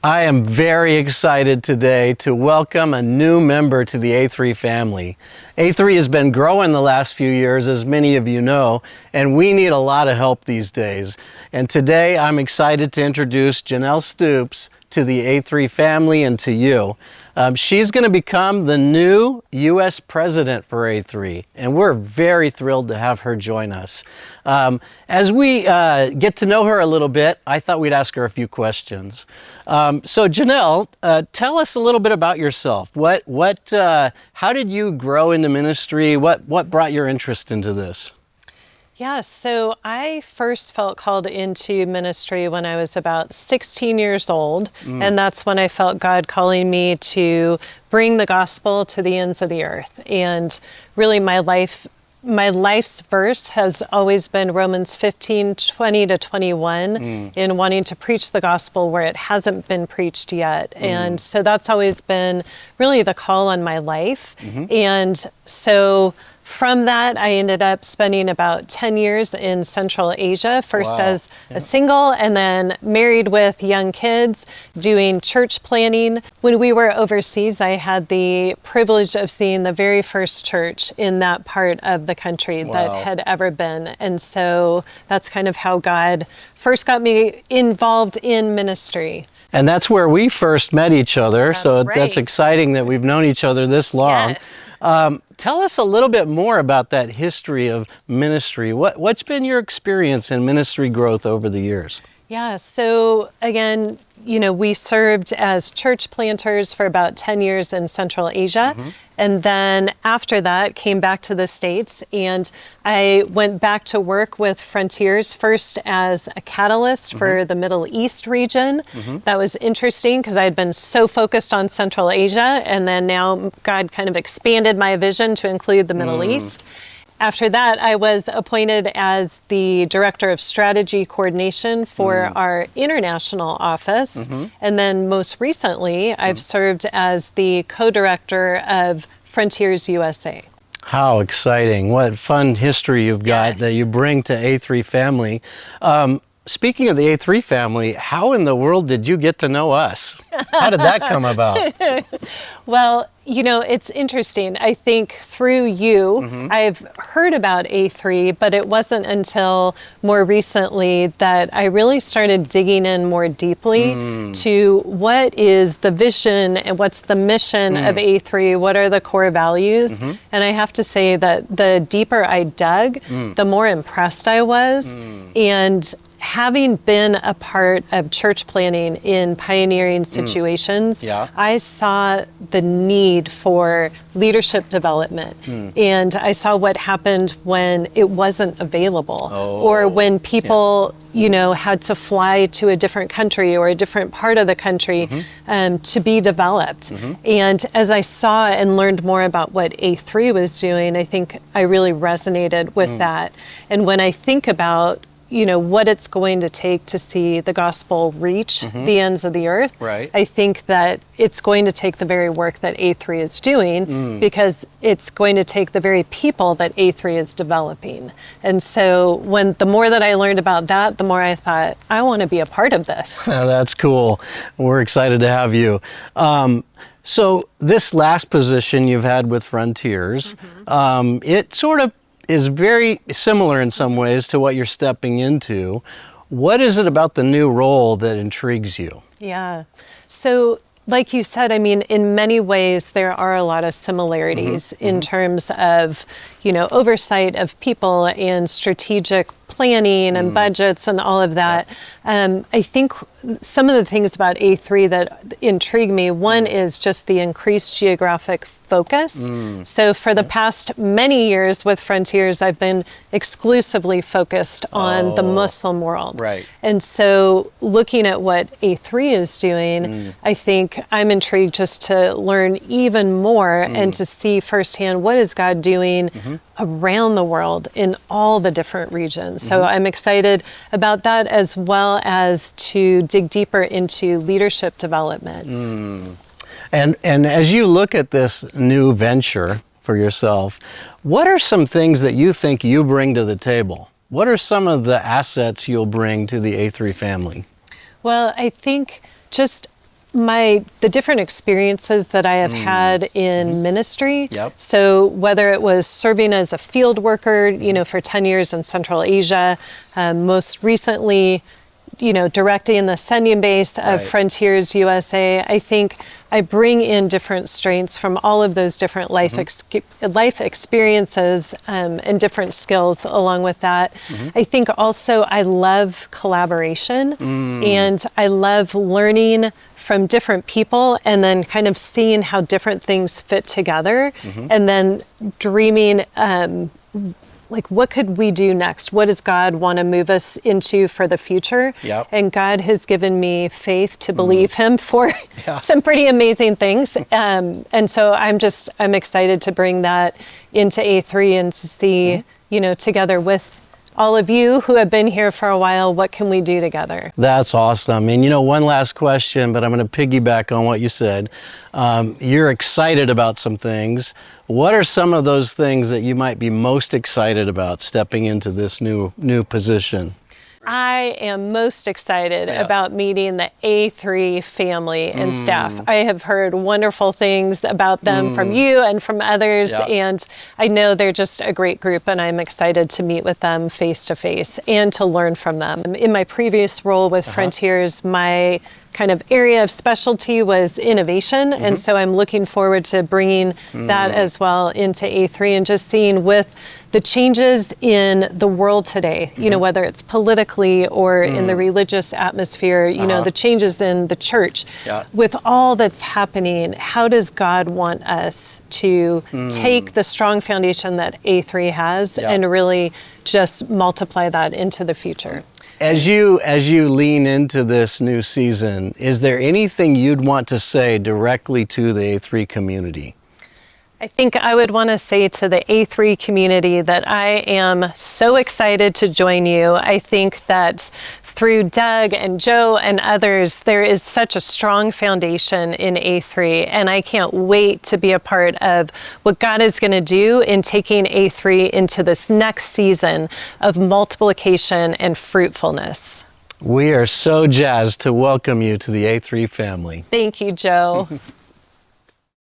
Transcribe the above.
I am very excited today to welcome a new member to the A3 family. A3 has been growing the last few years, as many of you know, and we need a lot of help these days. And today I'm excited to introduce Janelle Stoops to the A3 family and to you. She's going to become the new U.S. president for A3, and we're very thrilled to have her join us. As we get to know her a little bit, I thought we'd ask her a few questions. So Janelle, tell us a little bit about yourself. How did you grow into ministry? What brought your interest into this? Yeah, so I first felt called into ministry when I was about 16 years old, and that's when I felt God calling me to bring the gospel to the ends of the earth. And really my life's verse has always been Romans 15:20-21 in wanting to preach the gospel where it hasn't been preached yet. And so that's always been really the call on my life. And so from that, I ended up spending about 10 years in Central Asia, first as a single and then married with young kids, doing church planting. When we were overseas, I had the privilege of seeing the very first church in that part of the country that had ever been. And so that's kind of how God first got me involved in ministry. And that's where we first met each other, That's that's exciting that we've known each other this long. Yes. Tell us a little bit more about that history of ministry. What's been your experience in ministry growth over the years? Yeah, so again, we served as church planters for about 10 years in Central Asia. And then after that, came back to the States, and I went back to work with Frontiers, first as a catalyst for the Middle East region. That was interesting because I had been so focused on Central Asia, and then now God kind of expanded my vision to include the Middle East. After that, I was appointed as the Director of Strategy Coordination for our international office. And then most recently, I've served as the co-director of Frontiers USA. How exciting. What fun history you've got that you bring to A3 family. Speaking of the A3 family, how in the world did you get to know us? How did that come about? Well, it's interesting. I think through you, I've heard about A3, but it wasn't until more recently that I really started digging in more deeply to what is the vision and what's the mission of A3, what are the core values. And I have to say that the deeper I dug, the more impressed I was. And having been a part of church planting in pioneering situations, I saw the need for leadership development. And I saw what happened when it wasn't available, or when people, had to fly to a different country or a different part of the country to be developed. And as I saw and learned more about what A3 was doing, I think I really resonated with that. And when I think about what it's going to take to see the gospel reach the ends of the earth. I think that it's going to take the very work that A3 is doing because it's going to take the very people that A3 is developing. And so the more that I learned about that, the more I thought, I want to be a part of this. That's cool. We're excited to have you. So this last position you've had with Frontiers, it sort of is very similar in some ways to what you're stepping into. What is it about the new role that intrigues you? Yeah. So like you said, in many ways, there are a lot of similarities in terms of, oversight of people and strategic planning and budgets and all of that. I think some of the things about A3 that intrigue me, one is just the increased geographic focus. So for the past many years with Frontiers, I've been exclusively focused on the Muslim world. And so looking at what A3 is doing, I think I'm intrigued just to learn even more and to see firsthand what is God doing around the world in all the different regions. So I'm excited about that, as well as to dig deeper into leadership development. And as you look at this new venture for yourself, what are some things that you think you bring to the table? What are some of the assets you'll bring to the A3 family? Well, I think just the different experiences that I have had in ministry. Yep. So whether it was serving as a field worker, for 10 years in Central Asia, most recently, directing in the sending base of Right. Frontiers USA, I think I bring in different strengths from all of those different life experiences and different skills along with that. I think also I love collaboration and I love learning from different people and then kind of seeing how different things fit together and then dreaming like, what could we do next? What does God want to move us into for the future? Yep. And God has given me faith to believe Him for some pretty amazing things. And so I'm excited to bring that into A3 and to see, together with all of you who have been here for a while, what can we do together? That's awesome. And one last question, but I'm going to piggyback on what you said. You're excited about some things. What are some of those things that you might be most excited about stepping into this new position? I am most excited about meeting the A3 family and staff. I have heard wonderful things about them from you and from others, and I know they're just a great group, and I'm excited to meet with them face to face and to learn from them. In my previous role with Frontiers, my kind of area of specialty was innovation, and so I'm looking forward to bringing that as well into A3 and just seeing with the changes in the world today, whether it's politically or in the religious atmosphere, the changes in the church, with all that's happening, how does God want us to take the strong foundation that A3 has and really just multiply that into the future? As you lean into this new season, is there anything you'd want to say directly to the A3 community? I think I would want to say to the A3 community that I am so excited to join you. I think that through Doug and Joe and others, there is such a strong foundation in A3, and I can't wait to be a part of what God is going to do in taking A3 into this next season of multiplication and fruitfulness. We are so jazzed to welcome you to the A3 family. Thank you, Joe.